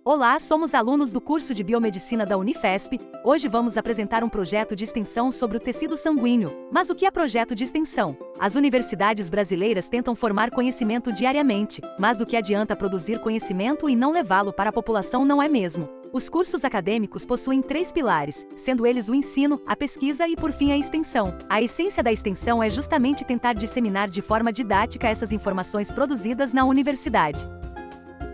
Olá, somos alunos do curso de Biomedicina da Unifesp. Hoje vamos apresentar um projeto de extensão sobre o tecido sanguíneo. Mas o que é projeto de extensão? As universidades brasileiras tentam formar conhecimento diariamente, mas do que adianta produzir conhecimento e não levá-lo para a população, não é mesmo? Os cursos acadêmicos possuem 3 pilares, sendo eles o ensino, a pesquisa e, por fim, a extensão. A essência da extensão é justamente tentar disseminar de forma didática essas informações produzidas na universidade.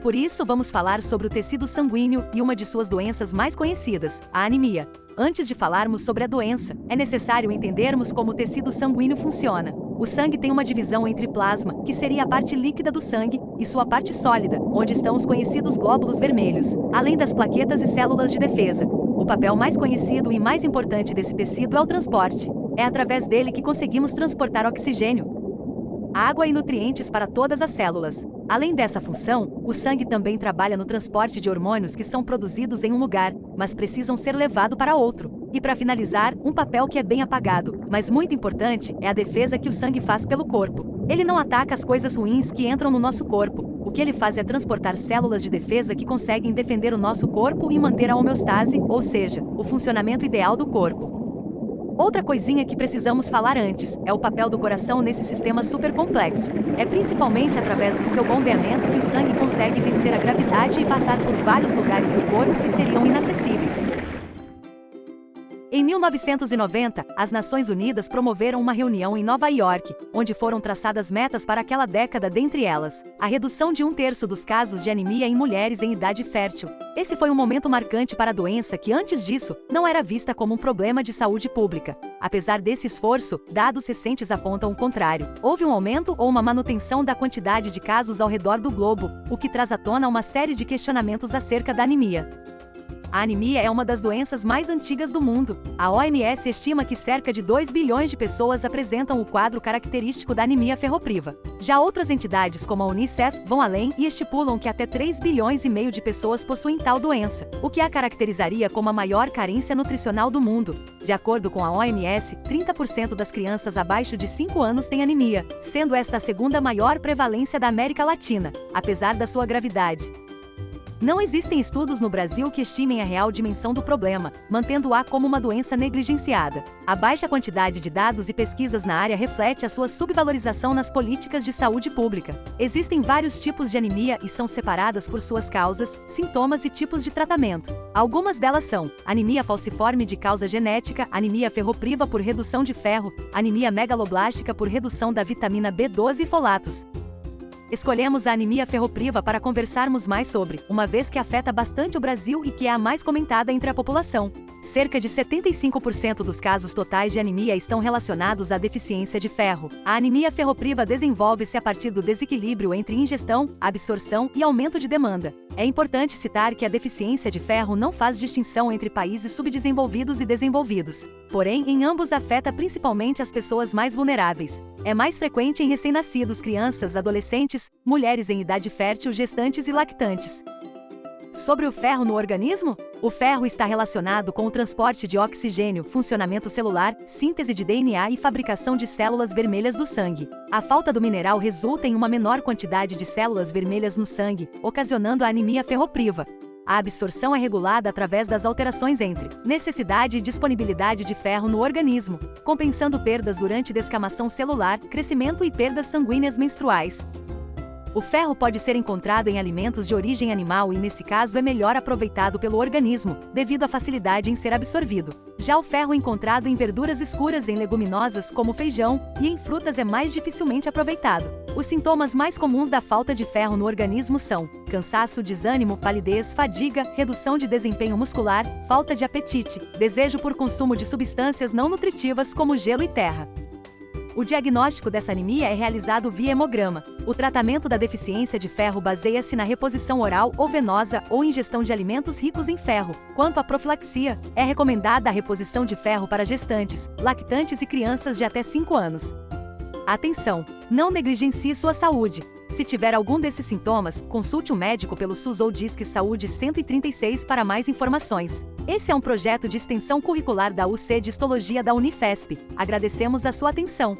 Por isso, vamos falar sobre o tecido sanguíneo e uma de suas doenças mais conhecidas, a anemia. Antes de falarmos sobre a doença, é necessário entendermos como o tecido sanguíneo funciona. O sangue tem uma divisão entre plasma, que seria a parte líquida do sangue, e sua parte sólida, onde estão os conhecidos glóbulos vermelhos, além das plaquetas e células de defesa. O papel mais conhecido e mais importante desse tecido é o transporte. É através dele que conseguimos transportar oxigênio, água e nutrientes para todas as células. Além dessa função, o sangue também trabalha no transporte de hormônios que são produzidos em um lugar, mas precisam ser levados para outro. E para finalizar, um papel que é bem apagado, mas muito importante, é a defesa que o sangue faz pelo corpo. Ele não ataca as coisas ruins que entram no nosso corpo. O que ele faz é transportar células de defesa que conseguem defender o nosso corpo e manter a homeostase, ou seja, o funcionamento ideal do corpo. Outra coisinha que precisamos falar antes é o papel do coração nesse sistema super complexo. É principalmente através do seu bombeamento que o sangue consegue vencer a gravidade e passar por vários lugares do corpo que seriam inacessíveis. Em 1990, as Nações Unidas promoveram uma reunião em Nova York, onde foram traçadas metas para aquela década, dentre elas, a redução de 1/3 dos casos de anemia em mulheres em idade fértil. Esse foi um momento marcante para a doença que, antes disso, não era vista como um problema de saúde pública. Apesar desse esforço, dados recentes apontam o contrário. Houve um aumento ou uma manutenção da quantidade de casos ao redor do globo, o que traz à tona uma série de questionamentos acerca da anemia. A anemia é uma das doenças mais antigas do mundo. A OMS estima que cerca de 2 bilhões de pessoas apresentam o quadro característico da anemia ferropriva. Já outras entidades como a Unicef vão além e estipulam que até 3 bilhões e meio de pessoas possuem tal doença, o que a caracterizaria como a maior carência nutricional do mundo. De acordo com a OMS, 30% das crianças abaixo de 5 anos têm anemia, sendo esta a segunda maior prevalência da América Latina, apesar da sua gravidade. Não existem estudos no Brasil que estimem a real dimensão do problema, mantendo-a como uma doença negligenciada. A baixa quantidade de dados e pesquisas na área reflete a sua subvalorização nas políticas de saúde pública. Existem vários tipos de anemia e são separadas por suas causas, sintomas e tipos de tratamento. Algumas delas são: anemia falciforme de causa genética, anemia ferropriva por redução de ferro, anemia megaloblástica por redução da vitamina B12 e folatos. Escolhemos a anemia ferropriva para conversarmos mais sobre, uma vez que afeta bastante o Brasil e que é a mais comentada entre a população. Cerca de 75% dos casos totais de anemia estão relacionados à deficiência de ferro. A anemia ferropriva desenvolve-se a partir do desequilíbrio entre ingestão, absorção e aumento de demanda. É importante citar que a deficiência de ferro não faz distinção entre países subdesenvolvidos e desenvolvidos. Porém, em ambos afeta principalmente as pessoas mais vulneráveis. É mais frequente em recém-nascidos, crianças, adolescentes, mulheres em idade fértil, gestantes e lactantes. Sobre o ferro no organismo? O ferro está relacionado com o transporte de oxigênio, funcionamento celular, síntese de DNA e fabricação de células vermelhas do sangue. A falta do mineral resulta em uma menor quantidade de células vermelhas no sangue, ocasionando a anemia ferropriva. A absorção é regulada através das alterações entre necessidade e disponibilidade de ferro no organismo, compensando perdas durante descamação celular, crescimento e perdas sanguíneas menstruais. O ferro pode ser encontrado em alimentos de origem animal e, nesse caso, é melhor aproveitado pelo organismo, devido à facilidade em ser absorvido. Já o ferro encontrado em verduras escuras, em leguminosas como feijão, e em frutas é mais dificilmente aproveitado. Os sintomas mais comuns da falta de ferro no organismo são cansaço, desânimo, palidez, fadiga, redução de desempenho muscular, falta de apetite, desejo por consumo de substâncias não nutritivas como gelo e terra. O diagnóstico dessa anemia é realizado via hemograma. O tratamento da deficiência de ferro baseia-se na reposição oral ou venosa ou ingestão de alimentos ricos em ferro. Quanto à profilaxia, é recomendada a reposição de ferro para gestantes, lactantes e crianças de até 5 anos. Atenção! Não negligencie sua saúde. Se tiver algum desses sintomas, consulte um médico pelo SUS ou Disque Saúde 136 para mais informações. Esse é um projeto de extensão curricular da UC de Histologia da Unifesp. Agradecemos a sua atenção.